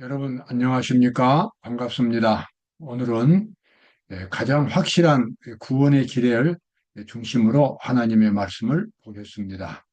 여러분 안녕하십니까? 반갑습니다. 오늘은 가장 확실한 구원의 길을 중심으로 하나님의 말씀을 보겠습니다.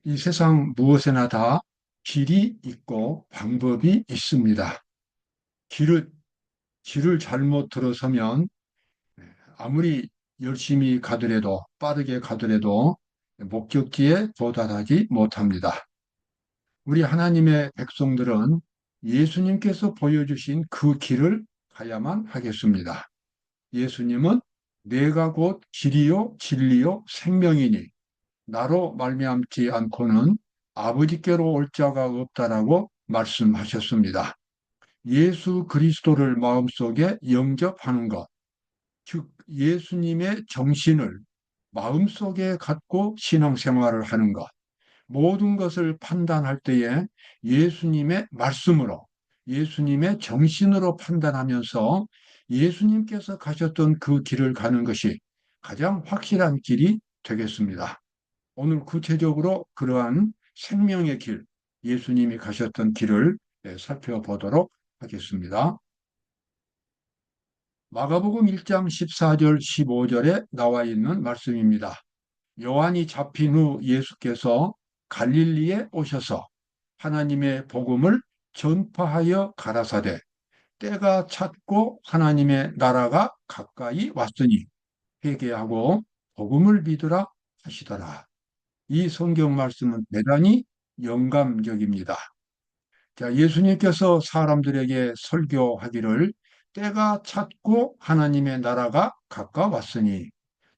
이 세상 무엇에나 다 길이 있고 방법이 있습니다. 길을, 길을 잘못 들어서면 아무리 열심히 가더라도 빠르게 가더라도 목적지에 도달하지 못합니다. 우리 하나님의 백성들은 예수님께서 보여주신 그 길을 가야만 하겠습니다. 예수님은 내가 곧 길이요 진리요 생명이니 나로 말미암지 않고는 아버지께로 올 자가 없다라고 말씀하셨습니다. 예수 그리스도를 마음속에 영접하는 것, 즉 예수님의 정신을 마음속에 갖고 신앙생활을 하는 것, 모든 것을 판단할 때에 예수님의 말씀으로, 예수님의 정신으로 판단하면서 예수님께서 가셨던 그 길을 가는 것이 가장 확실한 길이 되겠습니다. 오늘 구체적으로 그러한 생명의 길, 예수님이 가셨던 길을 살펴보도록 하겠습니다. 마가복음 1장 14절 15절에 나와 있는 말씀입니다. 요한이 잡힌 후 예수께서 갈릴리에 오셔서 하나님의 복음을 전파하여 가라사대 때가 찼고 하나님의 나라가 가까이 왔으니 회개하고 복음을 믿으라 하시더라. 이 성경 말씀은 대단히 영감적입니다. 자, 예수님께서 사람들에게 설교하기를 때가 찼고 하나님의 나라가 가까웠으니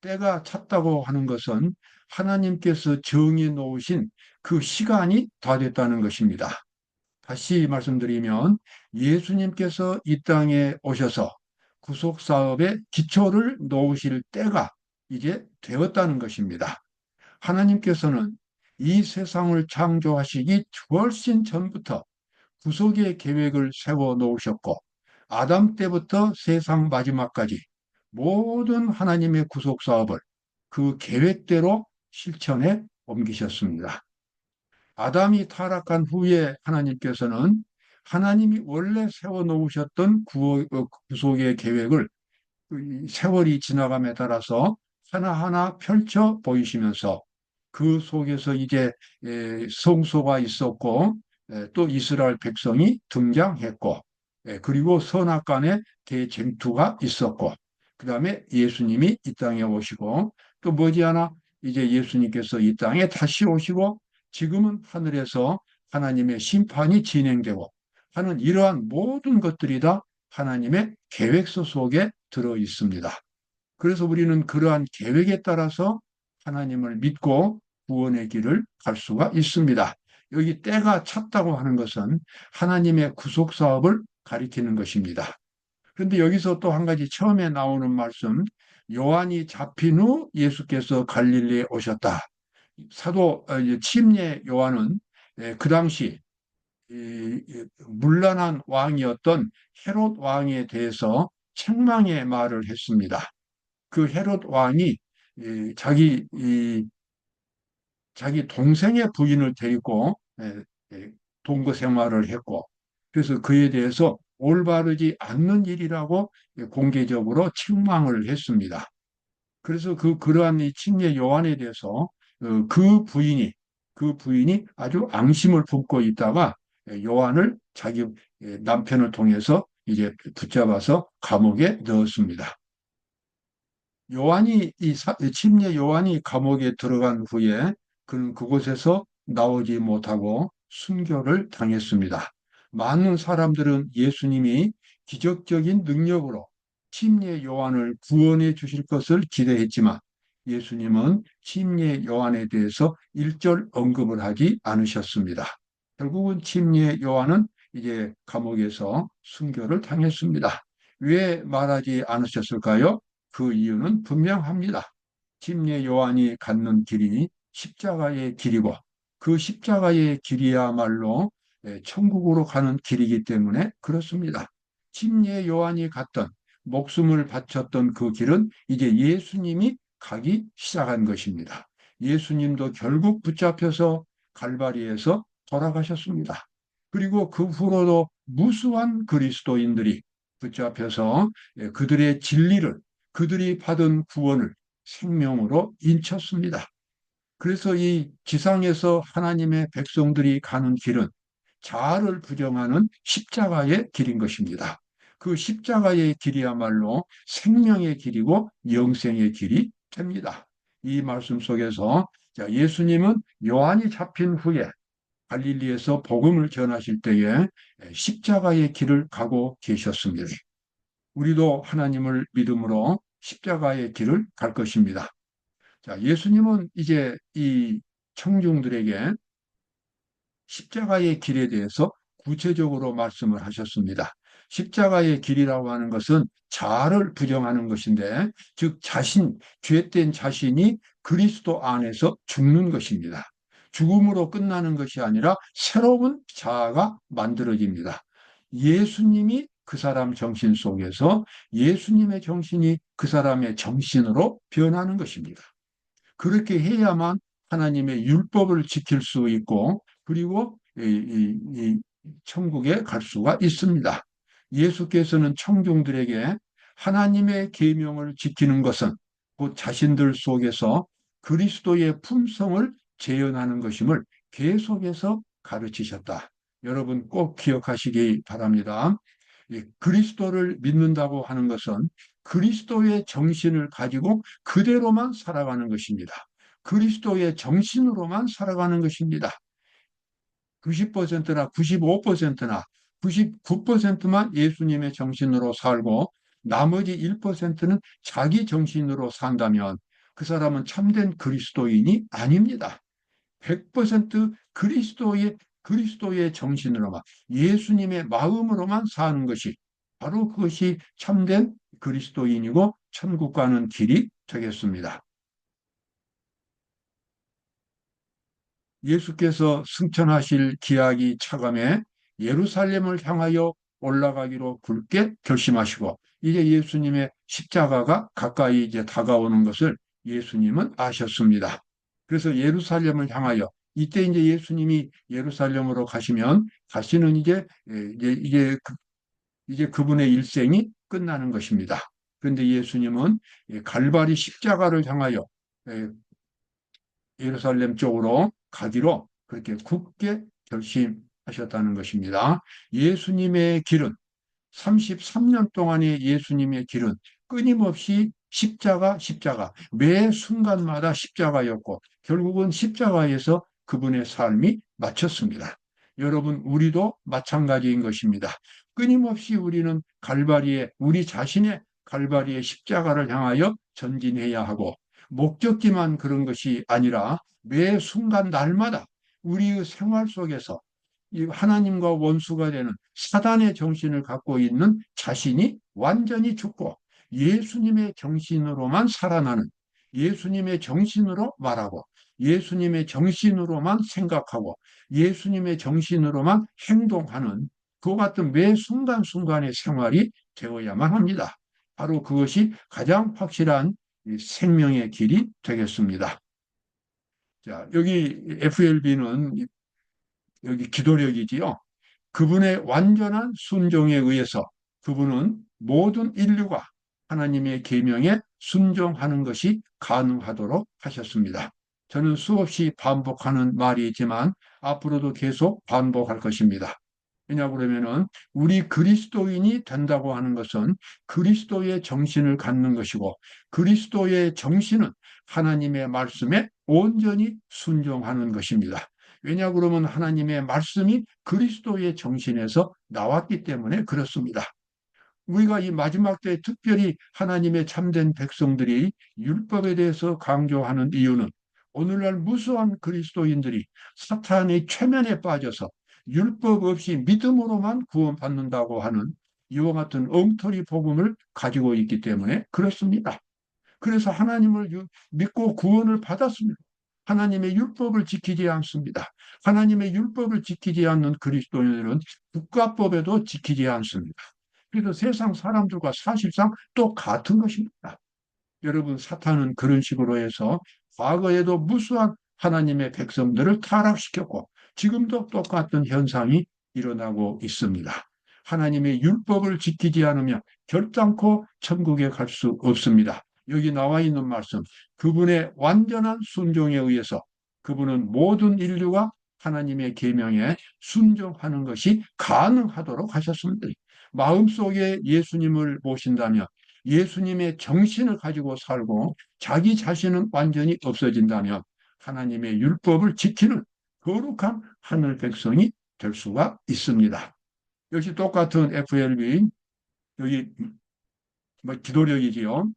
때가 찼다고 하는 것은 하나님께서 정해 놓으신 그 시간이 다 됐다는 것입니다. 다시 말씀드리면 예수님께서 이 땅에 오셔서 구속 사업의 기초를 놓으실 때가 이제 되었다는 것입니다. 하나님께서는 이 세상을 창조하시기 훨씬 전부터 구속의 계획을 세워 놓으셨고 아담 때부터 세상 마지막까지 모든 하나님의 구속 사업을 그 계획대로 실천에 옮기셨습니다. 아담이 타락한 후에 하나님께서는 하나님이 원래 세워 놓으셨던 구속의 계획을 그 세월이 지나감에 따라서 하나하나 펼쳐 보이시면서 그 속에서 이제 성소가 있었고 또 이스라엘 백성이 등장했고 그리고 선악간의 대쟁투가 있었고 그다음에 예수님이 이 땅에 오시고 또 머지않아 이제 예수님께서 이 땅에 다시 오시고 지금은 하늘에서 하나님의 심판이 진행되고 하는 이러한 모든 것들이 다 하나님의 계획서 속에 들어 있습니다. 그래서 우리는 그러한 계획에 따라서 하나님을 믿고 구원의 길을 갈 수가 있습니다. 여기 때가 찼다고 하는 것은 하나님의 구속 사업을 가리키는 것입니다. 그런데 여기서 또 한 가지 처음에 나오는 말씀, 요한이 잡힌 후 예수께서 갈릴리에 오셨다. 사도 침례 요한은 그 당시 문란한 왕이었던 헤롯 왕에 대해서 책망의 말을 했습니다. 그 헤롯 왕이 자기 자기 동생의 부인을 데리고 동거 생활을 했고 그래서 그에 대해서 올바르지 않는 일이라고 공개적으로 책망을 했습니다. 그래서 그러한 이 침례 요한에 대해서 그 부인이 아주 앙심을 품고 있다가 요한을 자기 남편을 통해서 이제 붙잡아서 감옥에 넣었습니다. 침례 요한이 감옥에 들어간 후에 그는 그곳에서 나오지 못하고 순교를 당했습니다. 많은 사람들은 예수님이 기적적인 능력으로 침례 요한을 구원해 주실 것을 기대했지만 예수님은 침례 요한에 대해서 일절 언급을 하지 않으셨습니다. 결국은 침례 요한은 이제 감옥에서 순교를 당했습니다. 왜 말하지 않으셨을까요? 그 이유는 분명합니다. 침례 요한이 갖는 길이 십자가의 길이고 그 십자가의 길이야말로 천국으로 가는 길이기 때문에 그렇습니다. 침례 요한이 갔던 목숨을 바쳤던 그 길은 이제 예수님이 가기 시작한 것입니다. 예수님도 결국 붙잡혀서 갈바리에서 돌아가셨습니다. 그리고 그 후로도 무수한 그리스도인들이 붙잡혀서 그들의 진리를, 그들이 받은 구원을 생명으로 인쳤습니다. 그래서 이 지상에서 하나님의 백성들이 가는 길은 자아를 부정하는 십자가의 길인 것입니다. 그 십자가의 길이야말로 생명의 길이고 영생의 길이 됩니다. 이 말씀 속에서 예수님은 요한이 잡힌 후에 갈릴리에서 복음을 전하실 때에 십자가의 길을 가고 계셨습니다. 우리도 하나님을 믿음으로 십자가의 길을 갈 것입니다. 자, 예수님은 이제 이 청중들에게 십자가의 길에 대해서 구체적으로 말씀을 하셨습니다. 십자가의 길이라고 하는 것은 자아를 부정하는 것인데, 즉 죄된 자신이 그리스도 안에서 죽는 것입니다. 죽음으로 끝나는 것이 아니라 새로운 자아가 만들어집니다. 예수님이 그 사람 정신 속에서 예수님의 정신이 그 사람의 정신으로 변하는 것입니다. 그렇게 해야만 하나님의 율법을 지킬 수 있고 그리고 이 천국에 갈 수가 있습니다. 예수께서는 청중들에게 하나님의 계명을 지키는 것은 곧 자신들 속에서 그리스도의 품성을 재현하는 것임을 계속해서 가르치셨다. 여러분 꼭 기억하시기 바랍니다. 그리스도를 믿는다고 하는 것은 그리스도의 정신을 가지고 그대로만 살아가는 것입니다. 그리스도의 정신으로만 살아가는 것입니다. 90%나 95%나 99%만 예수님의 정신으로 살고 나머지 1%는 자기 정신으로 산다면 그 사람은 참된 그리스도인이 아닙니다. 100% 그리스도의 정신으로만 예수님의 마음으로만 사는 것이 바로 그것이 참된 그리스도인이고 천국 가는 길이 되겠습니다. 예수께서 승천하실 기약이 차감해 예루살렘을 향하여 올라가기로 굳게 결심하시고 이제 예수님의 십자가가 가까이 이제 다가오는 것을 예수님은 아셨습니다. 그래서 예루살렘을 향하여 이때 이제 예수님이 예루살렘으로 가시면 다시는 이제 그분의 일생이 끝나는 것입니다. 그런데 예수님은 갈바리 십자가를 향하여 예루살렘 쪽으로 가기로 그렇게 굳게 결심하셨다는 것입니다. 예수님의 길은 33년 동안의 예수님의 길은 끊임없이 십자가, 매 순간마다 십자가였고 결국은 십자가에서 그분의 삶이 마쳤습니다. 여러분, 우리도 마찬가지인 것입니다. 끊임없이 우리는 우리 자신의 갈바리의 십자가를 향하여 전진해야 하고 목적지만 그런 것이 아니라 매 순간 날마다 우리의 생활 속에서 이 하나님과 원수가 되는 사단의 정신을 갖고 있는 자신이 완전히 죽고 예수님의 정신으로만 살아나는 예수님의 정신으로 말하고 예수님의 정신으로만 생각하고 예수님의 정신으로만 행동하는 그 같은 매 순간순간의 생활이 되어야만 합니다. 바로 그것이 가장 확실한 생명의 길이 되겠습니다. 자, 여기 FLB는 여기 기도력이지요. 그분의 완전한 순종에 의해서 그분은 모든 인류가 하나님의 계명에 순종하는 것이 가능하도록 하셨습니다. 저는 수없이 반복하는 말이 있지만 앞으로도 계속 반복할 것입니다. 왜냐하고 그러면은 우리 그리스도인이 된다고 하는 것은 그리스도의 정신을 갖는 것이고 그리스도의 정신은 하나님의 말씀에 온전히 순종하는 것입니다. 왜냐 그러면 하나님의 말씀이 그리스도의 정신에서 나왔기 때문에 그렇습니다. 우리가 이 마지막 때에 특별히 하나님의 참된 백성들이 율법에 대해서 강조하는 이유는 오늘날 무수한 그리스도인들이 사탄의 최면에 빠져서 율법 없이 믿음으로만 구원받는다고 하는 이와 같은 엉터리 복음을 가지고 있기 때문에 그렇습니다. 그래서 하나님을 믿고 구원을 받았습니다. 하나님의 율법을 지키지 않습니다. 하나님의 율법을 지키지 않는 그리스도인들은 국가법에도 지키지 않습니다. 그래서 세상 사람들과 사실상 똑같은 것입니다. 여러분, 사탄은 그런 식으로 해서 과거에도 무수한 하나님의 백성들을 타락시켰고 지금도 똑같은 현상이 일어나고 있습니다. 하나님의 율법을 지키지 않으면 결단코 천국에 갈 수 없습니다. 여기 나와 있는 말씀, 그분의 완전한 순종에 의해서 그분은 모든 인류가 하나님의 계명에 순종하는 것이 가능하도록 하셨습니다. 마음속에 예수님을 모신다면, 예수님의 정신을 가지고 살고 자기 자신은 완전히 없어진다면 하나님의 율법을 지키는 거룩한 하늘 백성이 될 수가 있습니다. 역시 똑같은 FLB, 여기 뭐 기도력이지요.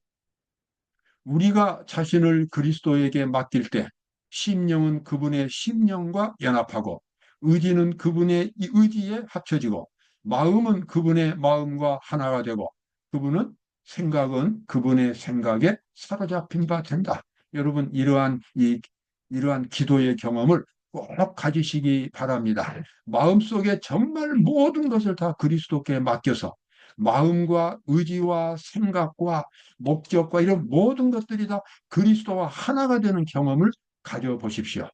우리가 자신을 그리스도에게 맡길 때 심령은 그분의 심령과 연합하고 의지는 그분의 의지에 합쳐지고 마음은 그분의 마음과 하나가 되고 그분은 생각은 그분의 생각에 사로잡힌 바 된다. 여러분 이러한 기도의 경험을 꼭 가지시기 바랍니다. 마음속에 정말 모든 것을 다 그리스도께 맡겨서 마음과 의지와 생각과 목적과 이런 모든 것들이 다 그리스도와 하나가 되는 경험을 가져보십시오.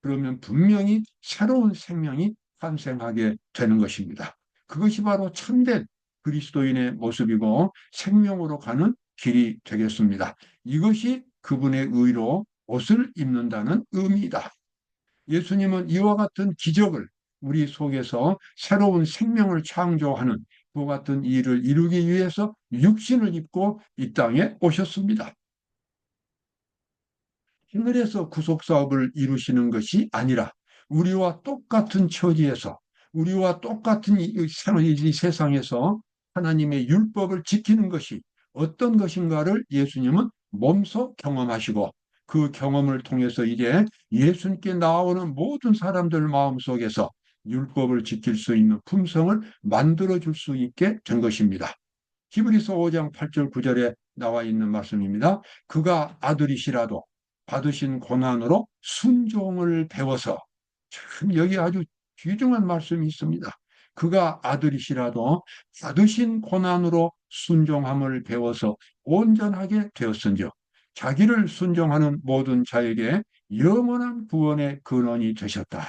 그러면 분명히 새로운 생명이 탄생하게 되는 것입니다. 그것이 바로 참된 그리스도인의 모습이고 생명으로 가는 길이 되겠습니다. 이것이 그분의 의로 옷을 입는다는 의미이다. 예수님은 이와 같은 기적을 우리 속에서 새로운 생명을 창조하는 그와 같은 일을 이루기 위해서 육신을 입고 이 땅에 오셨습니다. 하늘에서 구속 사업을 이루시는 것이 아니라 우리와 똑같은 처지에서 우리와 똑같은 이 세상에서 하나님의 율법을 지키는 것이 어떤 것인가를 예수님은 몸소 경험하시고 그 경험을 통해서 이제 예수님께 나오는 모든 사람들 마음속에서 율법을 지킬 수 있는 품성을 만들어 줄 수 있게 된 것입니다. 히브리서 5장 8절 9절에 나와 있는 말씀입니다. 그가 아들이시라도 받으신 고난으로 순종을 배워서 참 여기 아주 귀중한 말씀이 있습니다. 그가 아들이시라도 받으신 고난으로 순종함을 배워서 온전하게 되었은즉 자기를 순종하는 모든 자에게 영원한 구원의 근원이 되셨다.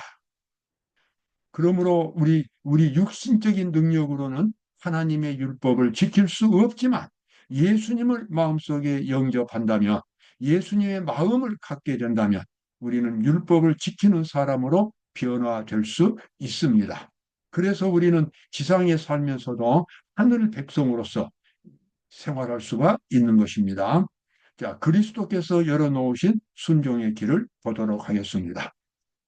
그러므로 우리 육신적인 능력으로는 하나님의 율법을 지킬 수 없지만 예수님을 마음속에 영접한다면 예수님의 마음을 갖게 된다면 우리는 율법을 지키는 사람으로 변화될 수 있습니다. 그래서 우리는 지상에 살면서도 하늘 백성으로서 생활할 수가 있는 것입니다. 자, 그리스도께서 열어놓으신 순종의 길을 보도록 하겠습니다.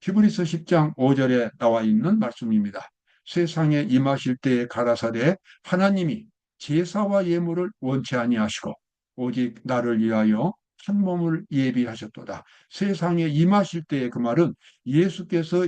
히브리서 10장 5절에 나와 있는 말씀입니다. 세상에 임하실 때에 가라사대 하나님이 제사와 예물을 원치 아니하시고 오직 나를 위하여 한 몸을 예비하셨도다. 세상에 임하실 때에 그 말은 예수께서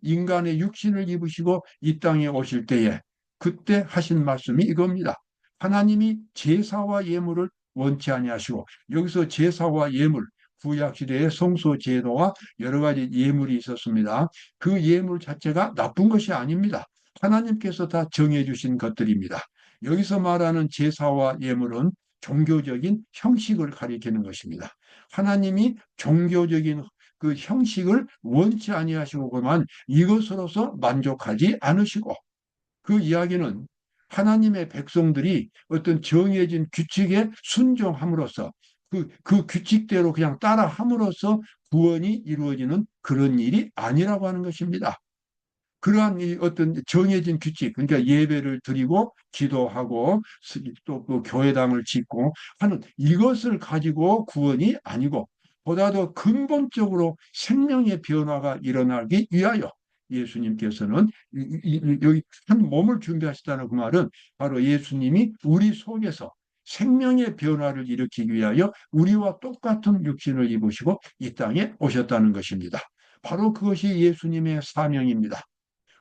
인간의 육신을 입으시고 이 땅에 오실 때에 그때 하신 말씀이 이겁니다. 하나님이 제사와 예물을 원치 아니하시고 여기서 제사와 예물 구약시대의 성소 제도와 여러 가지 예물이 있었습니다. 그 예물 자체가 나쁜 것이 아닙니다. 하나님께서 다 정해주신 것들입니다. 여기서 말하는 제사와 예물은 종교적인 형식을 가리키는 것입니다. 하나님이 종교적인 그 형식을 원치 아니하시고 그만 이것으로서 만족하지 않으시고 그 이야기는 하나님의 백성들이 어떤 정해진 규칙에 순종함으로써 그 규칙대로 그냥 따라함으로써 구원이 이루어지는 그런 일이 아니라고 하는 것입니다. 그러한 이 어떤 정해진 규칙, 그러니까 예배를 드리고 기도하고 또 그 교회당을 짓고 하는 이것을 가지고 구원이 아니고 보다 더 근본적으로 생명의 변화가 일어나기 위하여 예수님께서는 여기 한 몸을 준비하시다는 그 말은 바로 예수님이 우리 속에서 생명의 변화를 일으키기 위하여 우리와 똑같은 육신을 입으시고 이 땅에 오셨다는 것입니다. 바로 그것이 예수님의 사명입니다.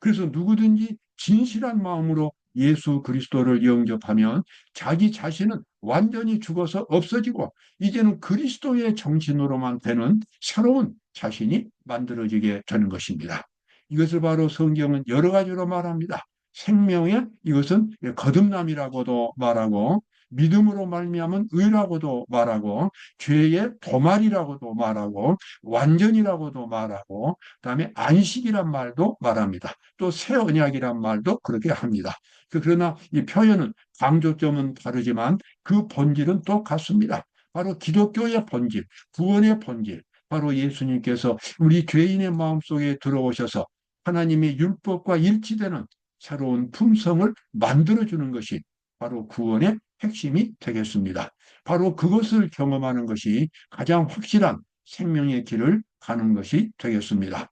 그래서 누구든지 진실한 마음으로 예수 그리스도를 영접하면 자기 자신은 완전히 죽어서 없어지고 이제는 그리스도의 정신으로만 되는 새로운 자신이 만들어지게 되는 것입니다. 이것을 바로 성경은 여러 가지로 말합니다. 생명의 이것은 거듭남이라고도 말하고 믿음으로 말미암은 의라고도 말하고 죄의 도말이라고도 말하고 완전이라고도 말하고 그다음에 안식이란 말도 말합니다. 또 새 언약이란 말도 그렇게 합니다. 그러나 이 표현은 강조점은 다르지만 그 본질은 똑같습니다. 바로 기독교의 본질, 구원의 본질, 바로 예수님께서 우리 죄인의 마음속에 들어오셔서 하나님의 율법과 일치되는 새로운 품성을 만들어주는 것이 바로 구원의 핵심이 되겠습니다. 바로 그것을 경험하는 것이 가장 확실한 생명의 길을 가는 것이 되겠습니다.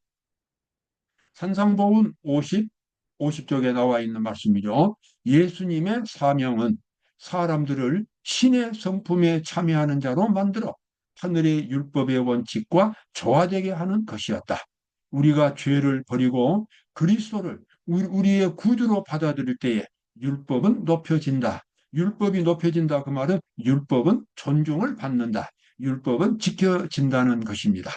산상보훈 50쪽에 나와 있는 말씀이죠. 예수님의 사명은 사람들을 신의 성품에 참여하는 자로 만들어 하늘의 율법의 원칙과 조화되게 하는 것이었다. 우리가 죄를 버리고 그리스도를 우리의 구주로 받아들일 때에 율법은 높여진다. 율법이 높여진다. 그 말은 율법은 존중을 받는다. 율법은 지켜진다는 것입니다.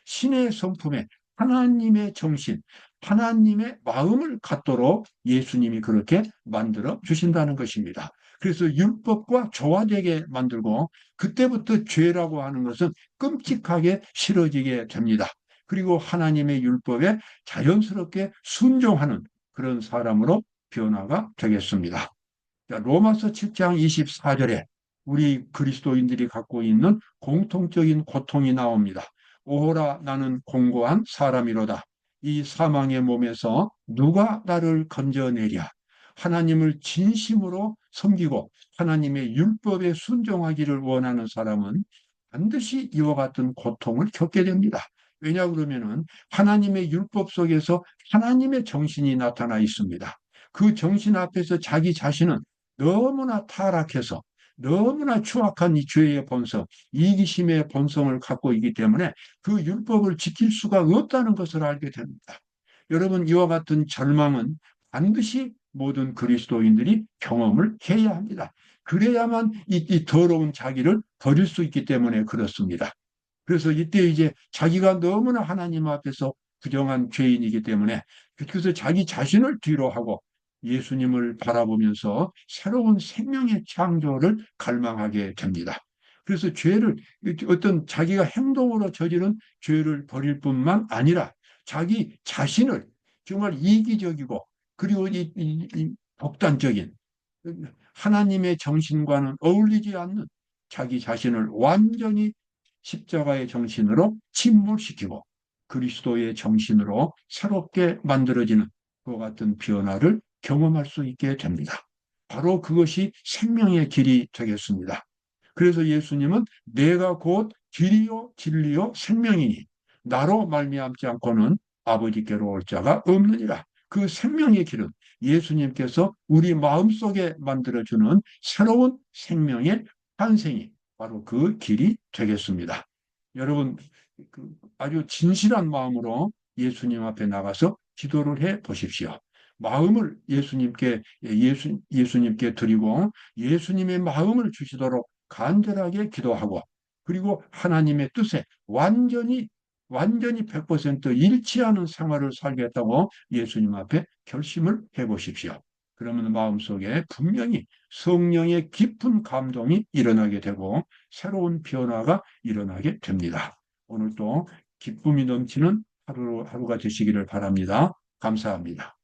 신의 성품에 하나님의 정신, 하나님의 마음을 갖도록 예수님이 그렇게 만들어 주신다는 것입니다. 그래서 율법과 조화되게 만들고 그때부터 죄라고 하는 것은 끔찍하게 싫어지게 됩니다. 그리고 하나님의 율법에 자연스럽게 순종하는 그런 사람으로 변화가 되겠습니다. 로마서 7장 24절에 우리 그리스도인들이 갖고 있는 공통적인 고통이 나옵니다. 오호라 나는 공고한 사람이로다. 이 사망의 몸에서 누가 나를 건져내랴. 하나님을 진심으로 섬기고 하나님의 율법에 순종하기를 원하는 사람은 반드시 이와 같은 고통을 겪게 됩니다. 왜냐 그러면은 하나님의 율법 속에서 하나님의 정신이 나타나 있습니다. 그 정신 앞에서 자기 자신은 너무나 타락해서 너무나 추악한 이 죄의 본성, 이기심의 본성을 갖고 있기 때문에 그 율법을 지킬 수가 없다는 것을 알게 됩니다. 여러분, 이와 같은 절망은 반드시 모든 그리스도인들이 경험을 해야 합니다. 그래야만 이 더러운 자기를 버릴 수 있기 때문에 그렇습니다. 그래서 이때 이제 자기가 너무나 하나님 앞에서 부정한 죄인이기 때문에 그래서 자기 자신을 뒤로 하고 예수님을 바라보면서 새로운 생명의 창조를 갈망하게 됩니다. 그래서 죄를 어떤 자기가 행동으로 저지른 죄를 버릴 뿐만 아니라 자기 자신을 정말 이기적이고 그리고 이 독단적인 하나님의 정신과는 어울리지 않는 자기 자신을 완전히 십자가의 정신으로 침몰시키고 그리스도의 정신으로 새롭게 만들어지는 그와 같은 변화를 경험할 수 있게 됩니다. 바로 그것이 생명의 길이 되겠습니다. 그래서 예수님은 내가 곧 길이요 진리요 생명이니 나로 말미암지 않고는 아버지께로 올 자가 없느니라. 그 생명의 길은 예수님께서 우리 마음속에 만들어주는 새로운 생명의 탄생이 바로 그 길이 되겠습니다. 여러분, 아주 진실한 마음으로 예수님 앞에 나가서 기도를 해 보십시오. 마음을 예수님께 드리고 예수님의 마음을 주시도록 간절하게 기도하고 그리고 하나님의 뜻에 완전히 100% 일치하는 생활을 살겠다고 예수님 앞에 결심을 해 보십시오. 그러면 마음속에 분명히 성령의 깊은 감동이 일어나게 되고 새로운 변화가 일어나게 됩니다. 오늘도 기쁨이 넘치는 하루가 되시기를 바랍니다. 감사합니다.